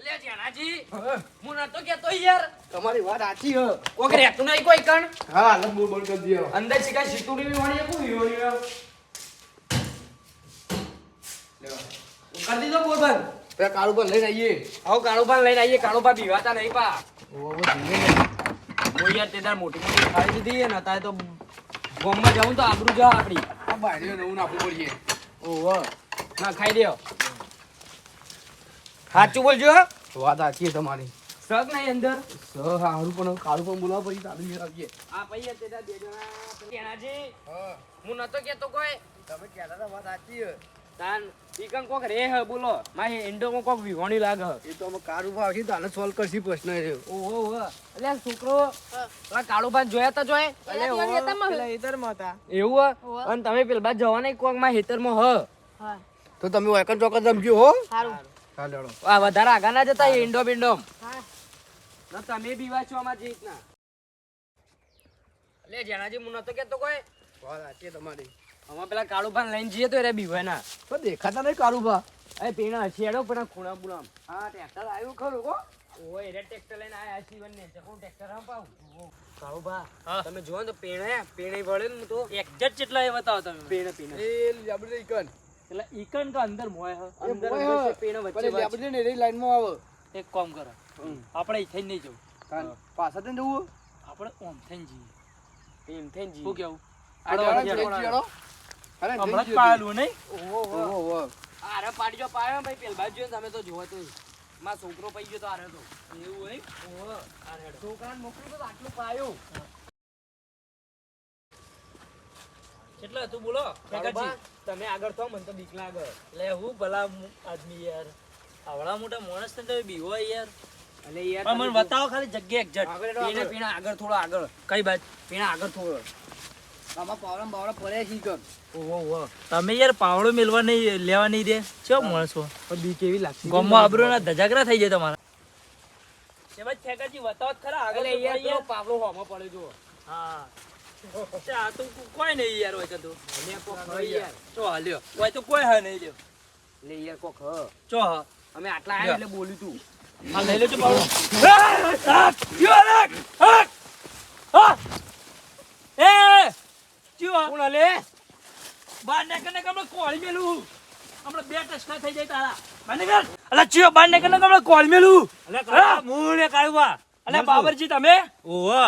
અલ્યા જેનાજી હું નતો કેતો યાર તમારી વાત સાચી હ. કોઈ રહેતું નહીં કોઈ કણ હા હાલ બોલ બોલ કરી દિયો. અંદર શિકાય સીતુડી બી વણી કોઈ વિહોણી કરી દીધો બોલ બંધ પે કાળુ પર લઈને આવીએ. આવો કાળુભા લઈને આવીએ કાળુભા બીવાતા નહીં પા ઓ ધીમે કોઈ યાર તેદાર મોટી મોટી ખાઈ દીધી ને તારે તો ગોમમાં જાઉં તો આબરૂ જા આપડી આ બાયરીઓ નવું નાખવું પડશે. ઓહો ના ખાઈ દ્યો સાચું બોલજો વાત સાચી છે તમારી. સગ નહીં અંદર હારું પણ કાળુ પણ બોલાવો પછી તારું ઘેર આવીએ. આ પૈયા તેદાર બે જણા કેણાજી હા હું નતો કેતો કોઈ તમે કહેતા હતા વાત સાચી છે. તાન ઈકન કોક રે હ બોલો માહી ઇન્ડોમાં કોક વિહોણી લાગે એ તો અમે કાળુ પર આવશે તાને સોલ્વ કરશી પ્રશ્ન એ. ઓહો અલ્યા છોકરો પેલા કાળુભાઈ જોયા તા જોય અલે પેલા ઈધરમાં હતા. એવું અને તમે પેલા બાદ જવાના કોક માં હેતરમાં હ હા તો તમે વેકન ચોકન સમજ્યો હો. સારું હા લેડો. આ વધારે આગા ના જતા ઇન્ડો બિન્ડો હા ના તમે બીવા છો આમાં જીત ના લે જેનાજી હું નતો કેતો કોઈ વાત સાચી છે તમારી. અમે પેલા કાળુભાઈ લઈને જઈએ તો રે બીવાય ના પણ દેખાતા નહીં કાળુ ભા. એ પેણા હશિયાડો પણ ખૂણા બુણામ હા ટ્રેક્ટર આવ્યું ખરું કો ઓય રે ટ્રેક્ટર લઈને આયા જીવન ને કોણ ટ્રેક્ટર આમ પાઉં કાળુભા તમે જોવો ને તો પેણે વળે ને તો એક્ઝેક્ટ કેટલા એ બતાવો તમે પેણે એ લેબડે ઈકન. એટલે ઈકન તો અંદર મોય હ એ અંદર મોય હ. છે પેણે વચ્ચે પણ લેબડે ને એ લાઈનમાં આવે. એક કામ કરો આપણે ઈ થઈને નહીં જવું તાન પાછા થઈને જવું. આપણે ઓમ થઈને જઈએ એમ થઈને જઈએ શું કેવું આ લેડો જઈ જીડો. અરે હમણાં જ જઈ પાયેલું નહીં ઓહો ઓહો. આરે પાડજો પાયો ભાઈ પેલ બાજુ તમે તો જોવો તો માં છોકરો પઈ ગયો તો આરે તો એવું હોય ઓહો આરે છોકરાને મોકલું તો આટલું પાયો કેટલા તું બોલો કાકાજી તમે આગળ થો મને તો બીક લાગે લે હું ભલા આદમી યાર આવડા મોટા માણસ ને તમે બીવો યાર અલે યાર મને બતાવો ખાલી જગ્યા એક્ઝેક્ટ પીણા પીણા આગળ થોડો આગળ કઈ બાજુ પીણા આગળ થોડો આમાં પાવડા બાવડા પડ્યા છે ઈકન. ઓહો તમે યાર પાવડો મેલવા નહીં લેવા નહીં દે ચો માણસો પણ બી કેવી લાગશે ગામમાં આબરૂના ધજાગરા થઈ જાય તમારા એમાં ઠેકાજી બતાવો ખરા આગળ યાર પેલો પાવડો હોમાં પડે જો હા આ તો કોઈ નહીં યાર હોય તો લે કોક હ યાર ચો હાલ્યો હોય તો કોઈ હા નહીં લ્યો લે યાર કોક હ ચો હા અમે આટલા આયા એટલે બોલ્યું તું આ લઈ લેજો પાવડો એ ચીવા કોણ લે બાર ને કને કમળ કોળ મેલું હમણાં બે ટસકા થઈ જાય તારા બાર ને કર અલા ચીવા બાર ને કને કમળ કોળ મેલું અલા મૂળે કાળવા અલા બાબરજી તમે ઓહો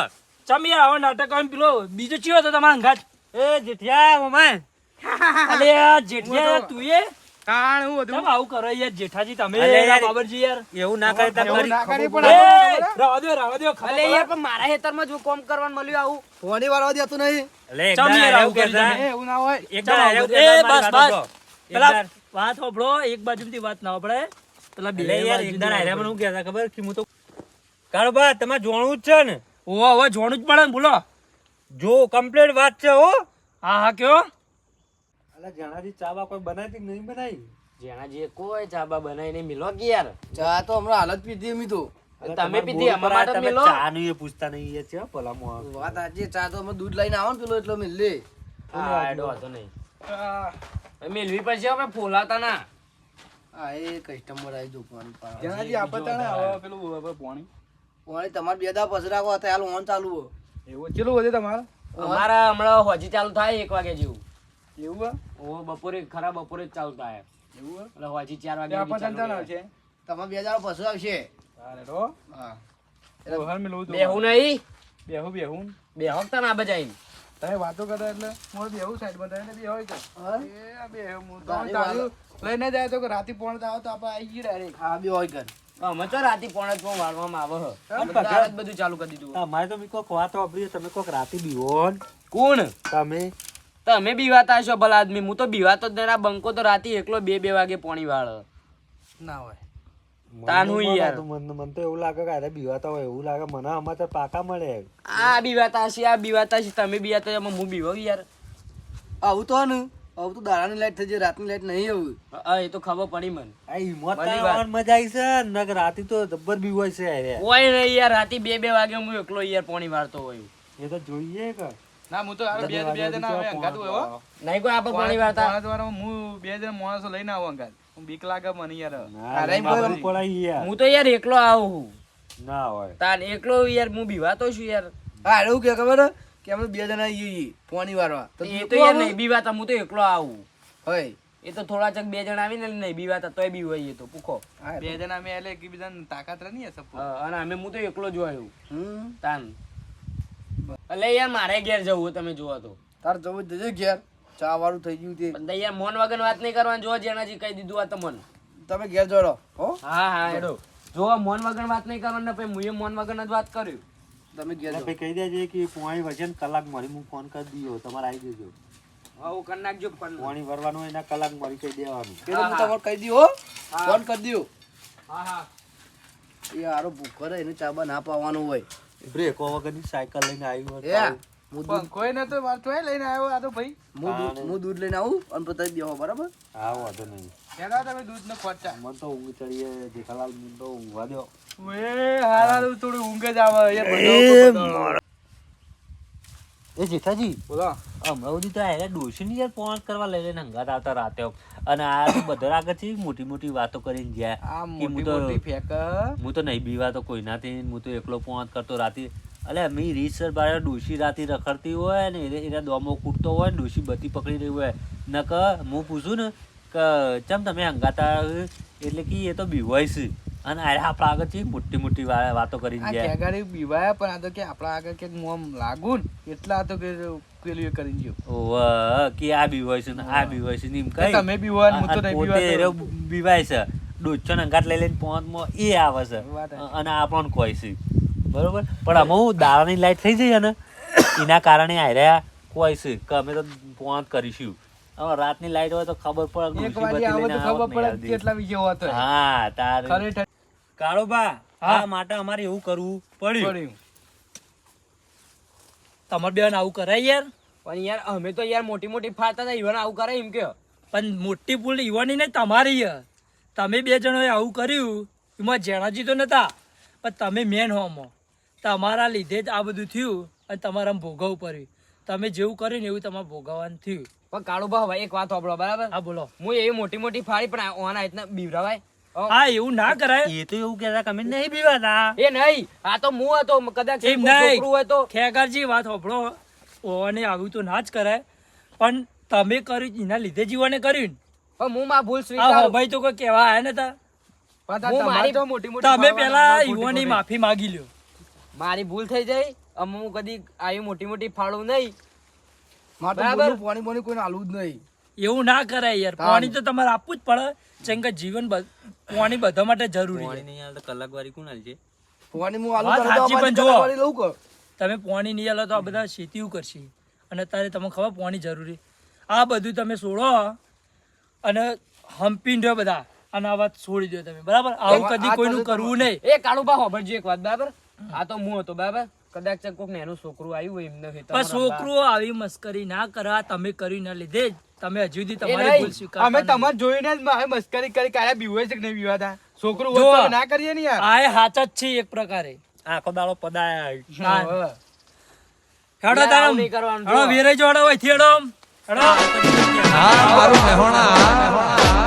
ચમ યાર આવો નાટક આમ પેલો બીજો ચીવો તો તમારા અંગાત એ જેઠિયા મમાય અલે આ જેઠિયા તું એ કાણ હું કેમ આવું કરો યાર જેઠાજી તમે અલે યાર, બાબરજી યાર એવું ના કરે એવું ના કરે પણ એ, આપણે રાવા દો અલે યાર પણ મારા ખેતરમાં જો કામ કરવાનું મળ્યું આવું ફોની વાળવા દેતું નહીં. ચમ યાર આવું કર્યું તમે? એ એવું ના હોય. એ બસ બસ પેલા વાત હોભળો એક બાજુથી વાત ના હોભળે પેલા બે બાજુથી વાત કાળુબા તમારે જોણવું જ છે ને હોવે, હવે જોણું જ પડે ને બોલો જો કમ્પ્લીટ વાત છે હો. હા હા કયો અલા જણાજી ચાબા કોઈ બનાવી કે નહીં બનાવી જેનાજી કોઈ ચાબા બનાવીને મિલો કે યાર ચા તો હમણાં હાલત પીધી અમે તો. તમે પીધી અમારા માટે તમે મિલો ચા નું એ પૂછતા નહીં એ છે ભલામાં વાત સાચી. ચા તો અમે દૂધ લઈને આવો ને પેલો એટલો મિલ લે. હા એડો હતો નહીં મિલવી પછી આપણે ફોલાતા ના હા એ કસ્ટમર આવી જો પાણી પાવા. જણાજી આપતા હવે પેલું હવે પાણી પાણી તમારે બે દા પછી રાખો હતા હાલ ઓન ચાલુ હો. એવું ચેલું વધે તમારે અમારા હમણાં હોજી ચાલુ થાય 1 વાગે જેવું એવું ઓ બપોરે ખરા બપોરે જ ચાલુ થાય એવું એટલે હોજી 4 વાગે આપા ચાલુ ચાલુ થાય. છે તમારે બે દાડા પછી આવશે. અરે રો હા હર મેલું તો બેહું નહીં બેહું બેહોક તા ના બજાઈને તમે વાતો કરતા એટલે મોર બેહું સાઈડ બતાવીને બે હોય કે હા? એ આ બે હું તો ગાડી ચાલ્યું લઈને જાય તો કે રાતે પોણ આવો તો આપણે આવી ગઈ ડાયરેક્ટ હા બે હોય કર. અમે તો રાતી પોણે 6 વાળવામાં આવે હ બધું ચાલુ કરી દીધું તમારે તો કોક વાત વાપરી તમે કોક રાતે બીવો ને. કોણ તમે તમે બીવાતા હશો ભલા આદમી હું તો બીવાતો જ નહીં આ બંકો તો રાતે એકલો 2 વાગે પોણી વાળ ના હોય. તાન હું યાર. મને તો એવું લાગે કે અરે બીવાતા હોય એવું લાગે મને આમાં તો પાકા મળે આ બીવાતા હશે આ બીવાતા હશે તમે બીવાતા હશો, એમાં હું બીવાવ યાર આવું તો ને આવું તો દાડાની લાઈટ થઈ જાય રાતની લાઈટ નહીં આવું. હા એ તો ખબર પડી મને આ હિંમત ભલી વાત. આવવાની મજા આવી છે ને કે રાતે તો જબ્બર બીવાય છે અરે. કોઈ નહીં યાર રાતે 2 વાગે હું એકલો યાર પોણી વાળતો હોય એ તો જોઈએ કે ના હું તો બે જણા આવે અંગાત હોય હો નહીં કોઈ આપણે પોણી વાળતા માણસ વાળા હું બે જણા માણસો લઈને આવું અંગાત બીક લાગે મને યાર ના, અરે એમાં ભાઈ, બધું પડાય યાર. હું તો યાર એકલો આવું ના હોય તાન એકલો યાર હું બીવાતો છું યાર હા એવું કે ખબર હે? કે અમે 2 જણા આવીએ પોણી વારવા તો એ તું તો યાર આવું? નહીં બીવાતા હું તો એકલો આવું હોય એ તો થોડા ચક 2 જણા આવીને નહીં બીવાતા તોય બીવાઈએ તો પૂખો હા, બે જણા અમે એટલે એકબીજાને તાકાત રહે ને સપોર્ટ અને અમે હું તો એકલો જ આવ્યું હમ તાન એટલે યાર મારે ઘેર જવું તમે જોવો તો તાર જવું જ જજે ઘેર ચા વાળું થઈ ગયું તે બધા યાર મોન વગર વાત નહીં કરવાની જો જેનાજી કહી દીધું આ તમને તમે ઘેર જોડો હો હા હા એડો જો મોન વગર વાત નહીં કરવાની ને પછી મુએ મોન વગર જ વાત કર્યું તમે ઘેર એટલે જો પછી કહી દેજે કે પોણી વજન કલાક મળી હું ફોન કરી દીધો તમારે આવી જજો આવું કરી નાખજો પણ પોણી ભરવાનું હોય એના કલાક મળી કહી દેવાનું કે હું તમારે કહી દઉં હો ફોન કરી દઉં હા હા એ હારો ભૂખો રહે એને ચાબા ના પાવાનું હોય બ્રેકો વગરની સાયકલ લઈને આવ્યું એ હોય હું પણ કોઈ નતો તોય લઈને આવ્યો આ તો ભાઈ હું દૂધ લઈને આવું અને પછી દેવો બરાબર હા વાંધો નહીં કેતા તમે દૂધ નો ખર્ચા મને તો ઊંઘ ચડીએ જેઠાલાલ મને તો ઊંઘવા દો હારા થોડું ઊંઘ જ આવે યાર એ જેઠાજી બોલો હમણાં સુધી તો એને ડોશીની યાર પોણ કરવા લઈ લઈને હંગાત આવતા રાતે અને આ તો બધા આગળથી મોટી મોટી વાતો કરીને ગયા આ કે મોટી મોટી ફેક હું તો નહીં બીવાતો કોઈનાથી હું તો એકલો પોંચ કરતો રાતે અલે મી રીતસર બાર ડોશી રાતે રખડતી હોય ને એને દોમો કૂટતો હોય ને ડોશી બધી પકડી રહી હોય નક હું પૂછું ને કે ચમ તમે હંગાતા એટલે કે એ તો બીવાય છે અને આપણા આગળથી મોટી મોટી વાતો કરીને આ ગયા કેગાડી બીવાયા પણ આ તો કે આપણા આગળ કે હું આમ લાગુ ને એટલા તો કે પેલું એ કરી ગયો ઓવ કે આ બીવાય છે ને આ બીવાય છે ને એમ કઈ તમે બીવાય ને હું તો નહીં પોતે બીવાતો. એરો બીવાય છે ડોચો ને અંગાત લઈ લઈને પોંચમાં એ આવે છે વાત સાચી. અને આપણને કોઈ છે બરોબર પણ અમે હું દાડાની લાઈટ થઈ જઈએ ને એના કારણે આર્યા કોઈ છે કે અમે તો પોંચ કરીશું હવે રાતની લાઈટ હોય તો ખબર પડે એક ડોશી વાગે બત્તી આવો લઈને તો આવત ખબર નહીં પડે આવતી. કેટલા વિજય હોતો હોય. હા તારે ખરેખર કાળોબા આ માટે અમારે એવું કરવું પડ્યું પડ્યું. તમારે બેન આવું કરાય યાર પણ યાર અમે તો યાર મોટી મોટી ફાતા હતા ઈવન આવું કરે એમ કે પણ મોટી ભૂલ ઈવાની નહીં તમારી છે. તમે 2 જણોએ આવું કર્યું એમાં જેણાજી તો નતા પણ તમે મેન હોમો તમારા લીધે જ આ બધું થયું અને તમારા ભોગવવું પડ્યું તમે જેવું કર્યું ને એવું તમારે ભોગવવાનું થયું પણ કાળુભા હવે એક વાત સાંભળો બરાબર હા બોલો હું એવી મોટી મોટી ફાડી પણ ઓના રીતના બીવરાવાય હા એવું ના કરાય એ તો એવું કહેતા કે અમે નહીં બીવાતા એ નહીં આ તો હું હતો કદાચ એમ કોઈ નહીં. છોકરું હોય તો ખેગારજી વાત સાંભળો ઓને આવું તો ના જ કરાય પણ તમે કર્યું એના લીધે જીવને કર્યું ને. પણ હું માં ભૂલ આ સ્વીકારું ભાઈ તો કોઈ કહેવા આયા નતા પણ હું તમારે મારી- તો મોટી મોટી તમે ફાડવાના પેલા ખોટી ઈવોની ખોટી. માફી માગી લ્યો મારી ભૂલ થઈ જાય અમે હું કદી આવી મોટી મોટી ફાડું નહીં મારે તો બરાબર. બોલવું પાણી બોની કોઈને હાલવું જ નહીં એવું ના કરાય યાર પાણી તો તમારે આપવું જ પડે જેમ કે જીવન પાણી બધા માટે જરૂરી છે નહીં આવે તો કલાક વાળી કોણ હાલશે પાણી હું હાલું વાત તારે તો સાચી અમારી પણ જુઓ. ટકાવારી લઉં કર તમે પાણી નહીં આલો તો આ બધા ખેતીઓ કરશે અને અત્યારે તમને ખબર પાણી જરૂરી આ બધું તમે છોડો અને હંપીને રહ્યો બધા અને આ વાત છોડી દો તમે બરાબર આવું આ કદી કોઈનું તો કરવું નહીં એ કાળુભા હોભળજો એક વાત બરાબર આ તો હું હતો બરાબર કદાચ કોઈક નેનું છોકરું આવ્યું હોય એમને ખેતરમાં પણ છોકરો આવી મસ્કરી ના કરા તમે કર્યું ના લીધે જ તમે હજુ સુધી એ તમારી નહીં. ભૂલ સ્વીકારતા અમે નથી. તમારે જોઈને જ મારે મસ્કરી કરી કાયા બીવાય છે કે નહીં બીવાતા છોકરું જો. હોય તો ના કરીએ ને યાર આ એ હાચા જ છે એક પ્રકારે આખો દાડો પદાય હા. હેડો યાર, આવું તારમ નહીં કરવાનું, હેડો જો. વેરાઈ જોડો હોય થેડો હેડો મારું મહેણા